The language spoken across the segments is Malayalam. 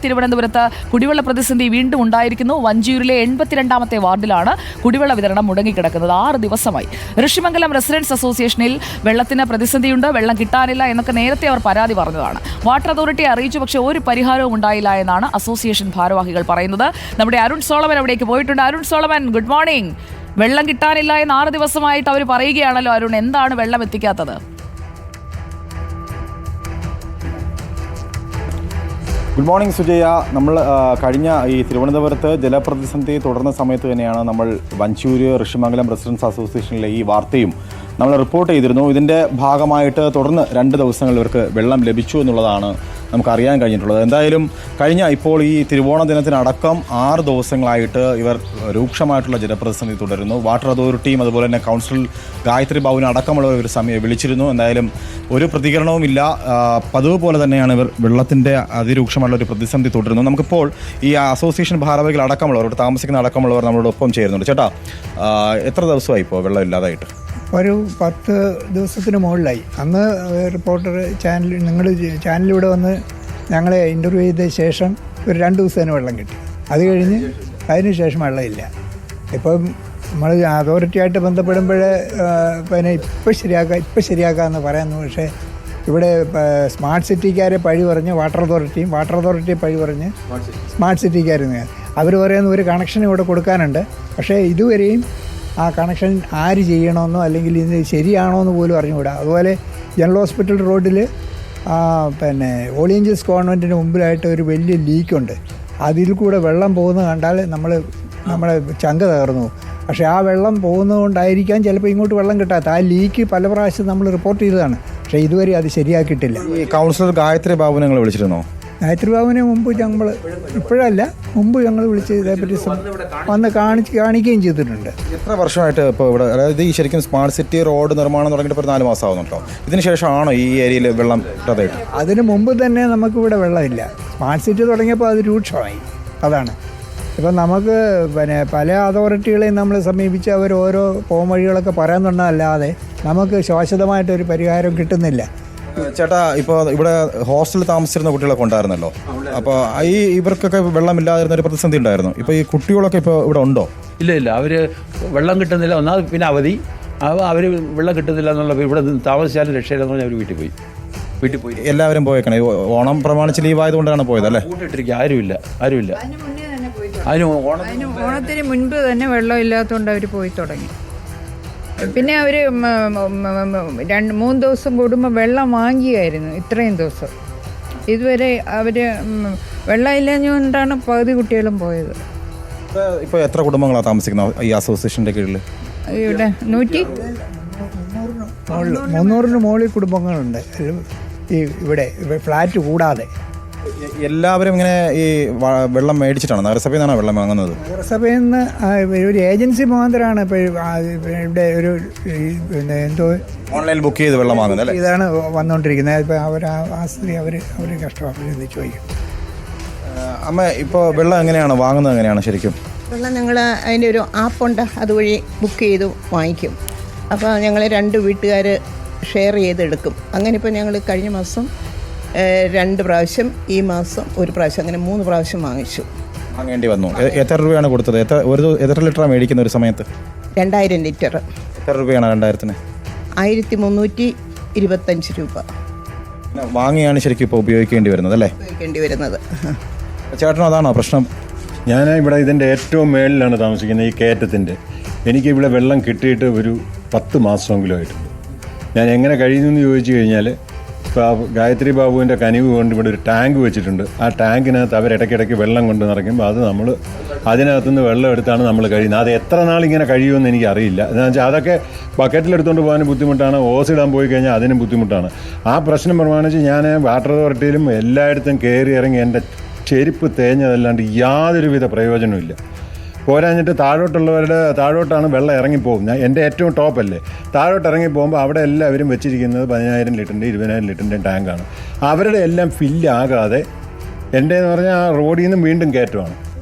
തിരുവനന്തപുരത്ത് കുടിവെള്ള പ്രതിസന്ധി വീണ്ടും ഉണ്ടായിരിക്കുന്നു. വഞ്ചിയൂരിലെ 82ാമത്തെ വാർഡിലാണ് കുടിവെള്ള വിതരണം മുടങ്ങിക്കിടക്കുന്നത്. 6 ദിവസമായി. ഋഷിമംഗലം റെസിഡൻസ് അസോസിയേഷനിൽ വെള്ളത്തിന് പ്രതിസന്ധിയുണ്ട്, വെള്ളം കിട്ടാനില്ല എന്നൊക്കെ നേരത്തെ അവർ പരാതി പറഞ്ഞതാണ്. വാട്ടർ അതോറിറ്റിയെ അറിയിച്ചു, പക്ഷേ ഒരു പരിഹാരവും ഉണ്ടായില്ല എന്നാണ് അസോസിയേഷൻ ഭാരവാഹികൾ പറയുന്നത്. നമ്മുടെ അരുൺ സോളമൻ അവിടേക്ക് പോയിട്ടുണ്ട്. Arun Solomon, good morning. വെള്ളം കിട്ടാനില്ല എന്ന് 6 ദിവസമായിട്ട് അവർ പറയുകയാണല്ലോ. അരുൺ, എന്താണ് വെള്ളം എത്തിക്കാത്തത്? Good morning Sujaya. നമ്മൾ കഴിഞ്ഞ ഈ തിരുവനന്തപുരത്ത് ജലപ്രതിസന്ധി തുടർന്ന സമയത്ത് തന്നെയാണ് നമ്മൾ വഞ്ചിയൂര് ഋഷിമംഗലം റെസിഡൻസ് അസോസിയേഷനിലെ ഈ വാർത്തയും നമ്മൾ റിപ്പോർട്ട് ചെയ്തിരുന്നു. ഇതിൻ്റെ ഭാഗമായിട്ട് തുടർന്ന് 2 ദിവസങ്ങൾ ഇവർക്ക് വെള്ളം ലഭിച്ചു എന്നുള്ളതാണ് നമുക്കറിയാൻ കഴിഞ്ഞിട്ടുള്ളത്. എന്തായാലും ഇപ്പോൾ ഈ തിരുവോണ ദിനത്തിനടക്കം 6 ദിവസങ്ങളായിട്ട് ഇവർ രൂക്ഷമായിട്ടുള്ള ജലപ്രതിസന്ധി തുടരുന്നു. വാട്ടർ അതോറിറ്റിയും അതുപോലെ തന്നെ കൗൺസിൽ ഗായത്രി ബാബുവിനെ അടക്കമുള്ളവർ ഒരു സമയം വിളിച്ചിരുന്നു. എന്തായാലും ഒരു പ്രതികരണവുമില്ല. പതിവ് പോലെ തന്നെയാണ് ഇവർ വെള്ളത്തിൻ്റെ അതിരൂക്ഷമായിട്ടുള്ള ഒരു പ്രതിസന്ധി തുടരുന്നു. നമുക്കിപ്പോൾ ഈ അസോസിയേഷൻ ഭാരവാഹികൾ അടക്കമുള്ളവർ, ഇവിടെ താമസിക്കുന്ന അടക്കമുള്ളവർ നമ്മളോട് ഒപ്പം ചേരുന്നുണ്ട്. ചേട്ടാ, എത്ര ദിവസമായി ഇപ്പോൾ വെള്ളം ഇല്ലാതായിട്ട്? ഒരു 10 ദിവസത്തിന് മുകളിലായി. അന്ന് റിപ്പോർട്ടർ നിങ്ങളുടെ ചാനലിലൂടെ വന്ന് ഞങ്ങളെ ഇൻ്റർവ്യൂ ചെയ്ത ശേഷം ഒരു 2 ദിവസത്തിന് വെള്ളം കിട്ടി. അത് കഴിഞ്ഞ് അതിന് ശേഷം വെള്ളമില്ല. ഇപ്പം നമ്മൾ അതോറിറ്റിയായിട്ട് ബന്ധപ്പെടുമ്പോൾ പിന്നെ ഇപ്പം ശരിയാക്കാമെന്ന് പറയുന്നു. പക്ഷേ ഇവിടെ സ്മാർട്ട് സിറ്റിക്കാരെ പഴി പറഞ്ഞ് വാട്ടർ അതോറിറ്റിയെ പഴി പറഞ്ഞ് സ്മാർട്ട് സിറ്റിക്കാരെന്ന് അവർ പറയുന്ന ഒരു കണക്ഷൻ ഇവിടെ കൊടുക്കാനുണ്ട്. പക്ഷേ ഇതുവരെയും ആ കണക്ഷൻ ആര് ചെയ്യണമെന്നോ അല്ലെങ്കിൽ ഇത് ശരിയാണോ എന്ന് പോലും അറിഞ്ഞുകൂടാ. അതുപോലെ ജനറൽ ഹോസ്പിറ്റൽ റോഡിൽ പിന്നെ ഓൾ ഏഞ്ചൽസ് കോൺവെൻറ്റിന് മുമ്പിലായിട്ട് ഒരു വലിയ ലീക്കുണ്ട്. അതിൽ കൂടെ വെള്ളം പോകുന്നത് കണ്ടാൽ നമ്മളെ ചങ്ക തകർന്നു. പക്ഷേ ആ വെള്ളം പോകുന്നതുകൊണ്ടായിരിക്കാം ചിലപ്പോൾ ഇങ്ങോട്ട് വെള്ളം കിട്ടാത്ത. ആ ലീക്ക് പല പ്രാവശ്യം നമ്മൾ റിപ്പോർട്ട് ചെയ്തതാണ്. പക്ഷേ ഇതുവരെ അത് ശരിയാക്കിയിട്ടില്ല. ഈ കൗൺസിലർ ഗായത്രി ബാബു നിങ്ങൾ വിളിച്ചിരുന്നോ? ഗായത്രി ബാബുവിനെ മുമ്പ് മുമ്പ് ഞങ്ങൾ വിളിച്ച് ഇതേപ്പറ്റി വന്ന് കാണിക്കുകയും ചെയ്തിട്ടുണ്ട്. എത്ര വർഷമായിട്ട് ഇപ്പോൾ ഇവിടെ, അതായത് ഈ ശരിക്കും സ്മാർട്ട് സിറ്റി റോഡ് നിർമ്മാണം തുടങ്ങിയിട്ട് ഇപ്പോൾ 4 മാസം ആവുന്നുണ്ടോ? ഇതിന് ശേഷമാണോ ഈ ഏരിയയിൽ വെള്ളം കിട്ടാതായിട്ട്? അതിന് മുമ്പ് തന്നെ നമുക്കിവിടെ വെള്ളമില്ല. സ്മാർട്ട് സിറ്റി തുടങ്ങിയപ്പോൾ അത് രൂക്ഷമായി. അതാണ് ഇപ്പം നമുക്ക് പിന്നെ പല അതോറിറ്റികളെയും നമ്മൾ സമീപിച്ച് അവർ ഓരോ പോംവഴികളൊക്കെ പറയാനുണ്ടെന്നല്ലാതെ നമുക്ക് ശാശ്വതമായിട്ടൊരു പരിഹാരം കിട്ടുന്നില്ല. ചേട്ടാ, ഇപ്പോൾ ഇവിടെ ഹോസ്റ്റലിൽ താമസിച്ചിരുന്ന കുട്ടികളൊക്കെ ഉണ്ടായിരുന്നല്ലോ. അപ്പോൾ ഇവർക്കൊക്കെ വെള്ളമില്ലാതിരുന്ന ഒരു പ്രതിസന്ധി ഉണ്ടായിരുന്നു. ഇപ്പോൾ ഈ കുട്ടികളൊക്കെ ഇപ്പോൾ ഇവിടെ ഉണ്ടോ? ഇല്ല, അവർ വെള്ളം കിട്ടുന്നില്ല. ഒന്നാമത് പിന്നെ അവധി, അവർ വെള്ളം കിട്ടുന്നില്ല എന്നുള്ള ഇവിടെ താമസിച്ചാലും രക്ഷയില്ലെന്ന് പറഞ്ഞാൽ അവർ വീട്ടിൽ പോയി. എല്ലാവരും പോയേക്കണേ. ഓണം പ്രമാണിച്ച് ലീവായതുകൊണ്ടാണ് പോയത് അല്ലേ? കൂട്ടിട്ടിരിക്കുക. ആരുമില്ല. അതിന് ഓണത്തിന് മുൻപ് തന്നെ വെള്ളം ഇല്ലാത്തതുകൊണ്ട് അവർ പോയി തുടങ്ങി. പിന്നെ അവർ 2-3 ദിവസം കൂടുമ്പോൾ വെള്ളം വാങ്ങിയായിരുന്നു. ഇത്രയും ദിവസം ഇതുവരെ അവർ വെള്ളം ഇല്ലാഞ്ഞുകൊണ്ടാണ് പകുതി കുട്ടികളും പോയത്. ഇപ്പോൾ എത്ര കുടുംബങ്ങളാണ് താമസിക്കുന്നത് ഈ അസോസിയേഷൻ്റെ കീഴിൽ? ഇവിടെ 300 മുകളിൽ കുടുംബങ്ങളുണ്ട് ഇവിടെ ഫ്ലാറ്റ് കൂടാതെ. എല്ലാവരും ഇങ്ങനെ ഈ വെള്ളം മേടിച്ചിട്ടാണ് നഗരസഭയിൽ നിന്നാണ് വെള്ളം വാങ്ങുന്നത്? നഗരസഭയിൽ നിന്ന് ഒരു ഏജൻസി മുഖാന്തരമാണ് ഇപ്പോൾ ഇവിടെ ഒരു പിന്നെ എന്തോ ഓൺലൈൻ ബുക്ക് ചെയ്ത് വെള്ളം വാങ്ങുന്നത് അല്ലേ? ഇതാണ് വന്നുകൊണ്ടിരിക്കുന്നത്. ഇപ്പോൾ അവർ ചോദിക്കും. അമ്മ, ഇപ്പോൾ വെള്ളം എങ്ങനെയാണ് വാങ്ങുന്നത്? എങ്ങനെയാണ് ശരിക്കും വെള്ളം? ഞങ്ങൾ അതിൻ്റെ ഒരു ആപ്പുണ്ട്, അതുവഴി ബുക്ക് ചെയ്ത് വാങ്ങിക്കും. അപ്പോൾ ഞങ്ങൾ 2 വീട്ടുകാർ ഷെയർ ചെയ്തെടുക്കും. അങ്ങനെ ഇപ്പോൾ ഞങ്ങൾ കഴിഞ്ഞ മാസം 2 പ്രാവശ്യം, ഈ മാസം 1 പ്രാവശ്യം, അങ്ങനെ 3 പ്രാവശ്യം വാങ്ങേണ്ടി വന്നു. എത്ര രൂപയാണ് കൊടുത്തത്? എത്ര ലിറ്ററാണ് മേടിക്കുന്ന ഒരു സമയത്ത്? 2000 ലിറ്റർ. എത്ര രൂപയാണ് 2000-ന്? 1325 രൂപ വാങ്ങിയാണ് ശരിക്കും ഇപ്പോൾ ഉപയോഗിക്കേണ്ടി വരുന്നത് അല്ലേ? ചേട്ടനും അതാണോ പ്രശ്നം? ഞാൻ ഇവിടെ ഇതിൻ്റെ ഏറ്റവും മേളിലാണ് താമസിക്കുന്നത്, ഈ കയറ്റത്തിൻ്റെ. എനിക്ക് ഇവിടെ വെള്ളം കിട്ടിയിട്ട് ഒരു 10 മാസമെങ്കിലും ആയിട്ടുണ്ട്. ഞാൻ എങ്ങനെ കഴിയുന്നു ചോദിച്ചു കഴിഞ്ഞാൽ, ഇപ്പോൾ ഗായത്രി ബാബുവിൻ്റെ കനിവ് കൊണ്ട് ഇവിടെ ഒരു ടാങ്ക് വെച്ചിട്ടുണ്ട്. ആ ടാങ്കിനകത്ത് അവരിടയ്ക്കിടയ്ക്ക് വെള്ളം കൊണ്ട് നിറയ്ക്കുമ്പോൾ അത് നമ്മൾ അതിനകത്തുനിന്ന് വെള്ളം എടുത്താണ് നമ്മൾ കഴിയുന്നത്. അത് എത്ര നാളിങ്ങനെ കഴിയുമെന്ന് എനിക്കറിയില്ല. എന്ന് വെച്ചാൽ അതൊക്കെ ബക്കറ്റിലെടുത്തുകൊണ്ട് പോകാനും ബുദ്ധിമുട്ടാണ്, ഓസിടാൻ പോയി കഴിഞ്ഞാൽ അതിനും ബുദ്ധിമുട്ടാണ്. ആ പ്രശ്നം പ്രമാണിച്ച് ഞാൻ വാട്ടർ അതോറിറ്റിയിലും എല്ലായിടത്തും കയറി ഇറങ്ങി എൻ്റെ ചെരുപ്പ് തേഞ്ഞതല്ലാണ്ട് യാതൊരുവിധ പ്രയോജനമില്ല. പോരാഞ്ഞിട്ട് താഴോട്ടാണ് വെള്ളം ഇറങ്ങിപ്പോകും. എൻ്റെ ഏറ്റവും ടോപ്പല്ലേ, താഴോട്ട് ഇറങ്ങിപ്പോകുമ്പോൾ അവിടെ എല്ലാവരും വെച്ചിരിക്കുന്നത് 10,000 ലിറ്ററിൻ്റെ 20,000 ലിറ്ററിൻ്റെ ടാങ്കാണ്. അവരുടെ എല്ലാം ഫില്ലാകാതെ എൻ്റെ എന്ന് പറഞ്ഞാൽ ആ റോഡിൽ നിന്നും വീണ്ടും കയറ്റമാണ്.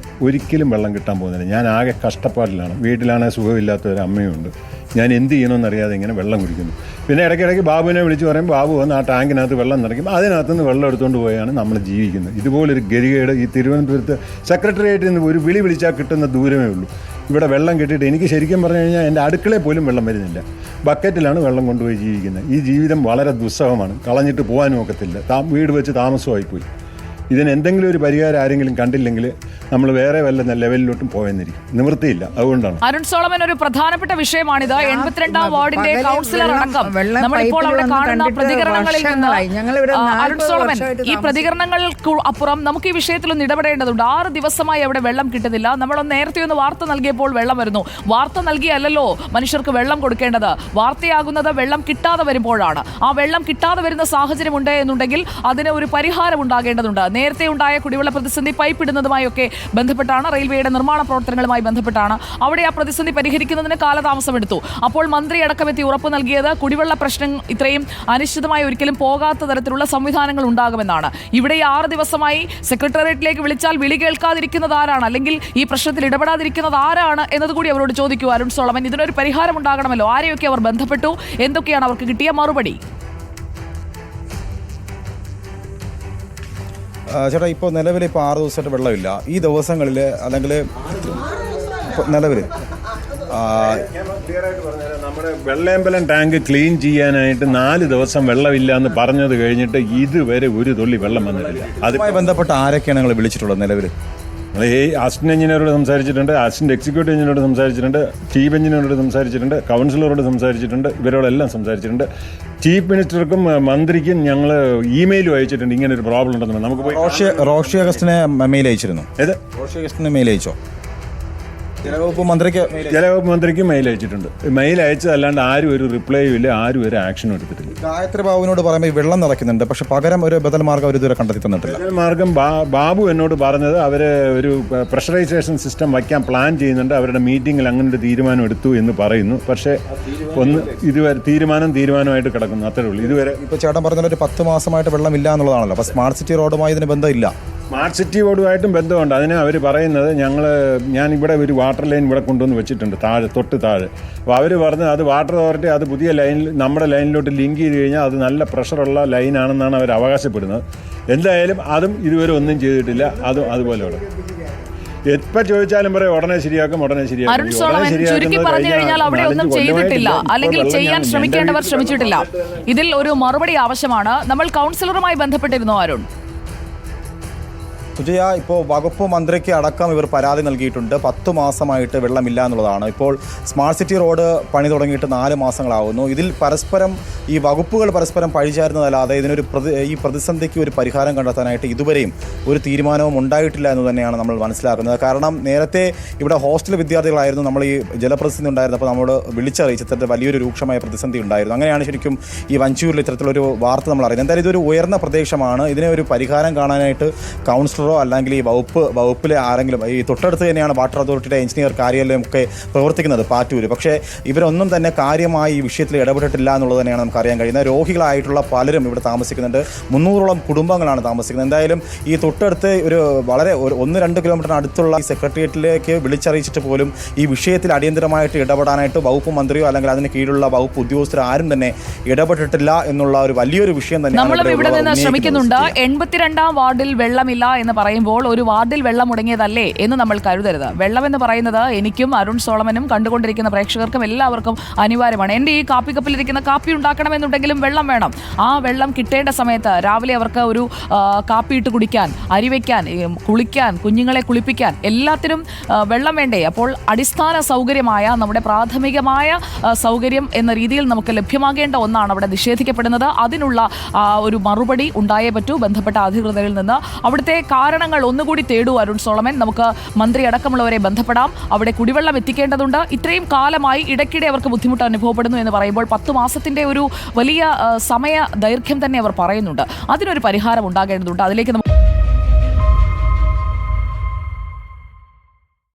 ഒരിക്കലും വെള്ളം കിട്ടാൻ പോകുന്നില്ല. ഞാൻ ആകെ കഷ്ടപ്പാടിലാണ്. വീട്ടിലാണെങ്കിൽ സുഖമില്ലാത്ത ഒരു അമ്മയുണ്ട്. ഞാൻ എന്ത് ചെയ്യണമെന്നറിയാതെ ഇങ്ങനെ വെള്ളം കുടിക്കുന്നു. പിന്നെ ഇടയ്ക്കിടയ്ക്ക് ബാബുവിനെ വിളിച്ച് പറയും, ബാബു വന്ന് ആ ടാങ്കിനകത്ത് വെള്ളം നിറയ്ക്കും. അതിനകത്തുനിന്ന് വെള്ളം എടുത്തുകൊണ്ട് പോയാണ് നമ്മൾ ജീവിക്കുന്നത്. ഇതുപോലൊരു ഗതികേട് ഈ തിരുവനന്തപുരത്ത് സെക്രട്ടേറിയറ്റിൽ നിന്ന് ഒരു വിളി വിളിച്ചാൽ കിട്ടുന്ന ദൂരമേ ഉള്ളൂ. ഇവിടെ വെള്ളം കിട്ടിയിട്ട് എനിക്ക് ശരിക്കും പറഞ്ഞു കഴിഞ്ഞാൽ എൻ്റെ അടുക്കളയിൽ പോലും വെള്ളം വരുന്നില്ല. ബക്കറ്റിലാണ് വെള്ളം കൊണ്ടുപോയി ജീവിക്കുന്നത്. ഈ ജീവിതം വളരെ ദുസ്സഹമാണ്. കളഞ്ഞിട്ട് പോകാനും ഒക്കത്തില്ല. വീട് വെച്ച് താമസമായിപ്പോയി. ഇതിന് എന്തെങ്കിലും ഒരു പരിഹാരം ആരെങ്കിലും കണ്ടില്ലെങ്കിൽ നമ്മൾ വേറെ വല്ല ലെവലിലോട്ടും പോയെന്നിരിക്കും. നിവൃത്തിയില്ല. അതുകൊണ്ടാണ് അരുൺ സോളമൻ, ഒരു പ്രധാനപ്പെട്ട വിഷയമാണിത്. 82ാം വാർഡിന്റെ കൗൺസിലർ അടക്കം നമ്മളിപ്പോൾ അവിടെ കാണുന്ന പ്രതികരണങ്ങളിൽ നിന്ന് അരുൺ സോളമൻ, ഈ പ്രതികരണങ്ങൾക്ക് അപ്പുറം നമുക്ക് ഈ വിഷയത്തിലൊന്ന് ഇടപെടേണ്ടതുണ്ട്. 6 ദിവസമായി അവിടെ വെള്ളം കിട്ടുന്നില്ല. നമ്മളൊന്ന് നേരത്തെ ഒന്ന് വാർത്ത നൽകിയപ്പോൾ വെള്ളം വരുന്നു. വാർത്ത നൽകിയല്ലോ മനുഷ്യർക്ക് വെള്ളം കൊടുക്കേണ്ടത്. വാർത്തയാകുന്നത് വെള്ളം കിട്ടാതെ വരുമ്പോഴാണ്. ആ വെള്ളം കിട്ടാതെ വരുന്ന സാഹചര്യമുണ്ട് എന്നുണ്ടെങ്കിൽ അതിന് ഒരു പരിഹാരം ഉണ്ടാകേണ്ടതുണ്ട്. നേരത്തെ ഉണ്ടായ കുടിവെള്ള പ്രതിസന്ധി പൈപ്പ് ഇടുന്നതുമായൊക്കെ ബന്ധപ്പെട്ടാണ്, റെയിൽവേയുടെ നിർമ്മാണ പ്രവർത്തനങ്ങളുമായി ബന്ധപ്പെട്ടാണ്. അവിടെ ആ പ്രതിസന്ധി പരിഹരിക്കുന്നതിന് കാലതാമസമെടുത്തു. അപ്പോൾ മന്ത്രി അടക്കമെത്തി ഉറപ്പ് നൽകിയത് കുടിവെള്ള പ്രശ്നം ഇത്രയും അനിശ്ചിതമായി ഒരിക്കലും പോകാത്ത തരത്തിലുള്ള സംവിധാനങ്ങൾ ഉണ്ടാകുമെന്നാണ്. ഇവിടെ 6 ദിവസമായി സെക്രട്ടേറിയറ്റിലേക്ക് വിളിച്ചാൽ വിളി കേൾക്കാതിരിക്കുന്നത് ആരാണ്, അല്ലെങ്കിൽ ഈ പ്രശ്നത്തിൽ ഇടപെടാതിരിക്കുന്നത് ആരാണ് എന്നതുകൂടി അവരോട് ചോദിക്കൂ അരുൺ സോളമൻ. ഇതിനൊരു പരിഹാരം ഉണ്ടാകണമല്ലോ. ആരെയൊക്കെ അവർ ബന്ധപ്പെട്ടു, എന്തൊക്കെയാണ് അവർക്ക് കിട്ടിയ മറുപടി? ചേട്ടാ, ഇപ്പോൾ നിലവിൽ 6 ദിവസമായിട്ട് വെള്ളമില്ല. ഈ ദിവസങ്ങളിൽ അല്ലെങ്കിൽ നിലവിൽ നമ്മുടെ വെള്ളയമ്പലം ടാങ്ക് ക്ലീൻ ചെയ്യാനായിട്ട് 4 ദിവസം വെള്ളമില്ല എന്ന് പറഞ്ഞത് കഴിഞ്ഞിട്ട് ഇതുവരെ ഒരു തുള്ളി വെള്ളം വന്നിട്ടില്ല. അതുമായി ബന്ധപ്പെട്ട് ആരൊക്കെയാണ് നിങ്ങൾ വിളിച്ചിട്ടുള്ളത്? നിലവിൽ അസിസ്റ്റന്റ് എഞ്ചിനീയറോട് സംസാരിച്ചിട്ടുണ്ട്, അസിസ്റ്റന്റ് എക്സിക്യൂട്ടീവ് എഞ്ചിനീയറോട് സംസാരിച്ചിട്ടുണ്ട്, ചീഫ് എഞ്ചിനീയറോട് സംസാരിച്ചിട്ടുണ്ട്, കൗൺസിലറോട് സംസാരിച്ചിട്ടുണ്ട്, ഇവരോടെല്ലാം സംസാരിച്ചിട്ടുണ്ട്. ചീഫ് മിനിസ്റ്റർക്കും മന്ത്രിക്കും ഞങ്ങൾ ഇമെയിലും അയച്ചിട്ടുണ്ട്. ഇങ്ങനെ ഒരു പ്രോബ്ലം ഉണ്ടെന്ന്. നമുക്ക് റോഷി അഗസ്റ്റിനെ മെയിൽ അയച്ചിരുന്നു. റോഷി അഗസ്റ്റിന് മെയിൽ അയച്ചോ? ജലവകുപ്പ് മന്ത്രിക്ക് മെയിൽ അയച്ചിട്ടുണ്ട്. മെയിൽ അയച്ചതല്ലാണ്ട് ആരും ഒരു റിപ്ലൈയും ഇല്ല, ആരും ഒരു ആക്ഷനും എടുത്തിട്ടില്ല. ഗായത്രി ബാബുവിനോട് പറയുമ്പോൾ വെള്ളം നിറയ്ക്കുന്നുണ്ട്, പക്ഷെ പകരം ഒരു ബദൽ മാർഗം അവർ ഇതുവരെ കണ്ടെത്തി തന്നിട്ടില്ല. ബദൽ മാർഗം ബാബു എന്നോട് പറഞ്ഞത് അവർ ഒരു പ്രഷറൈസേഷൻ സിസ്റ്റം വയ്ക്കാൻ പ്ലാൻ ചെയ്യുന്നുണ്ട്. അവരുടെ മീറ്റിംഗിൽ അങ്ങനെ ഒരു തീരുമാനം എടുത്തു എന്ന് പറയുന്നു. പക്ഷേ ഇതുവരെ തീരുമാനമായിട്ട് കിടക്കുന്നു. അത്രേ ഉള്ളൂ. ഇതുവരെ ഇപ്പോൾ ചേട്ടൻ പറഞ്ഞ ഒരു 10 മാസമായിട്ട് വെള്ളമില്ല എന്നുള്ളതാണല്ലോ. അപ്പോൾ സ്മാർട്ട് സിറ്റി റോഡുമായി ഇതിന് ബന്ധമില്ല. സ്മാർട്ട് സിറ്റി ബോർഡുമായിട്ടും ബന്ധമുണ്ട്. അതിന് അവർ പറയുന്നത് ഞാൻ ഇവിടെ ഒരു വാട്ടർ ലൈൻ ഇവിടെ കൊണ്ടുവന്ന് വെച്ചിട്ടുണ്ട്, തൊട്ട് താഴെ. അപ്പോൾ അവർ പറഞ്ഞത് അത് വാട്ടർ അതോറിറ്റി അത് പുതിയ ലൈനിൽ നമ്മുടെ ലൈനിലോട്ട് ലിങ്ക് ചെയ്ത് കഴിഞ്ഞാൽ അത് നല്ല പ്രഷറുള്ള ലൈനാണെന്നാണ് അവർ അവകാശപ്പെടുന്നത്. എന്തായാലും അതും ഇതുവരെ ഒന്നും ചെയ്തിട്ടില്ല. അതും അതുപോലെ ഇവിടെ എപ്പോൾ ചോദിച്ചാലും പറയും ഉടനെ ശരിയാക്കും. അരുൺ സോളമൻ, ചുരുക്കി പറഞ്ഞു കഴിഞ്ഞാൽ അവിടെ ഒന്നും ചെയ്തിട്ടില്ല, അല്ലെങ്കിൽ ചെയ്യാൻ ശ്രമിക്കേണ്ടവർ ശ്രമിച്ചിട്ടില്ല. ഇതിൽ ഒരു മറുപടി ആവശ്യമാണ്. നമ്മൾ കൗൺസിലറുമായി ബന്ധപ്പെട്ടിരുന്നു അരുൺ. സുജയ, ഇപ്പോൾ വകുപ്പ് മന്ത്രിക്ക് അടക്കം ഇവർ പരാതി നൽകിയിട്ടുണ്ട്. 10 മാസമായിട്ട് വെള്ളമില്ല എന്നുള്ളതാണ്. ഇപ്പോൾ സ്മാർട്ട് സിറ്റി റോഡ് പണി തുടങ്ങിയിട്ട് 4 മാസങ്ങളാവുന്നു. ഇതിൽ പരസ്പരം ഈ വകുപ്പുകൾ പരസ്പരം പഴിചാരുന്നതല്ലാതെ ഇതിനൊരു ഈ പ്രതിസന്ധിക്ക് ഒരു പരിഹാരം കണ്ടെത്താനായിട്ട് ഇതുവരെയും ഒരു തീരുമാനവും ഉണ്ടായിട്ടില്ല എന്ന് തന്നെയാണ് നമ്മൾ മനസ്സിലാക്കുന്നത്. കാരണം നേരത്തെ ഇവിടെ ഹോസ്റ്റൽ വിദ്യാർത്ഥികളായിരുന്നു നമ്മൾ ഈ ജലപ്രതിസന്ധി ഉണ്ടായിരുന്നപ്പോൾ നമ്മളോട് വിളിച്ചറിയിച്ചിട്ട് വലിയൊരു രൂക്ഷമായ പ്രതിസന്ധി ഉണ്ടായിരുന്നു. അങ്ങനെയാണ് ശരിക്കും ഈ വഞ്ചൂരിൽ ഇത്തരത്തിലൊരു വാർത്ത നമ്മൾ അറിയുന്നത്. എന്തായാലും ഇതൊരു ഉയർന്ന പ്രദേശമാണ്. ഇതിനെ ഒരു പരിഹാരം കാണാനായിട്ട് കൗൺസിലർ അല്ലെങ്കിൽ ഈ വകുപ്പിലെ ആരെങ്കിലും, ഈ തൊട്ടടുത്ത് തന്നെയാണ് വാട്ടർ അതോറിറ്റിയുടെ എഞ്ചിനീയർ കാര്യാലയം ഒക്കെ പ്രവർത്തിക്കുന്നത്, പാറ്റൂര്. പക്ഷേ ഇവരൊന്നും തന്നെ കാര്യമായി ഈ വിഷയത്തിൽ ഇടപെട്ടിട്ടില്ല എന്നുള്ളത് തന്നെയാണ് നമുക്ക് അറിയാൻ കഴിയുന്നത്. രോഗികളായിട്ടുള്ള പലരും ഇവിടെ താമസിക്കുന്നുണ്ട്. 300ഓളം കുടുംബങ്ങളാണ് താമസിക്കുന്നത്. എന്തായാലും ഈ തൊട്ടടുത്ത് ഒരു വളരെ 1-2 കിലോമീറ്റർ അടുത്തുള്ള ഈ സെക്രട്ടേറിയറ്റിലേക്ക് വിളിച്ചറിയിച്ചിട്ട് പോലും ഈ വിഷയത്തിൽ അടിയന്തരമായിട്ട് ഇടപെടാനായിട്ട് വകുപ്പ് മന്ത്രിയോ അല്ലെങ്കിൽ അതിന് കീഴിലുള്ള വകുപ്പ് ഉദ്യോഗസ്ഥരോ ആരും തന്നെ ഇടപെട്ടിട്ടില്ല എന്നുള്ള ഒരു വലിയൊരു വിഷയം തന്നെയാണ്. നമ്മളും ഇവിടെ നിന്ന് ശ്രമിക്കുന്നുണ്ട്. 82ാം വാർഡിൽ വെള്ളമില്ല എന്ന് പറയുമ്പോൾ ഒരു വാർഡിൽ വെള്ളം മുടങ്ങിയതല്ലേ എന്ന് നമ്മൾ കരുതരുത്. വെള്ളം എന്ന് പറയുന്നത് എനിക്കും അരുൺ സോളമനും കണ്ടുകൊണ്ടിരിക്കുന്ന പ്രേക്ഷകർക്കും എല്ലാവർക്കും അനിവാര്യമാണ്. എൻ്റെ ഈ കാപ്പി കപ്പിലിരിക്കുന്ന കാപ്പി ഉണ്ടാക്കണമെന്നുണ്ടെങ്കിലും വെള്ളം വേണം. ആ വെള്ളം കിട്ടേണ്ട സമയത്ത് രാവിലെ അവർക്ക് ഒരു കാപ്പി ഇട്ട് കുടിക്കാൻ, അരി വയ്ക്കാൻ, കുളിക്കാൻ, കുഞ്ഞുങ്ങളെ കുളിപ്പിക്കാൻ എല്ലാത്തിനും വെള്ളം വേണ്ടേ? അപ്പോൾ അടിസ്ഥാന സൗകര്യമായ നമ്മുടെ പ്രാഥമികമായ സൗകര്യം എന്ന രീതിയിൽ നമുക്ക് ലഭ്യമാകേണ്ട ഒന്നാണ് അവിടെ നിഷേധിക്കപ്പെടുന്നത്. അതിനുള്ള ഒരു മറുപടി ഉണ്ടായേ പറ്റൂ ബന്ധപ്പെട്ട അധികൃതരിൽ നിന്ന്. അവിടുത്തെ കാരണങ്ങൾ ഒന്നുകൂടി തേടൂ അരുൺ സോളമൻ. നമുക്ക് മന്ത്രി അടക്കമുള്ളവരെ ബന്ധപ്പെടാം. അവിടെ കുടിവെള്ളം എത്തിക്കേണ്ടതുണ്ട്. ഇത്രയും കാലമായി ഇടയ്ക്കിടെ അവർക്ക് ബുദ്ധിമുട്ട് അനുഭവപ്പെടുന്നു എന്ന് പറയുമ്പോൾ 10 മാസത്തിന്റെ ഒരു വലിയ സമയ ദൈർഘ്യം തന്നെ അവർ പറയുന്നുണ്ട്. അതിനൊരു പരിഹാരം ഉണ്ടാകേണ്ടതുണ്ട്. അതിലേക്ക് നമുക്ക്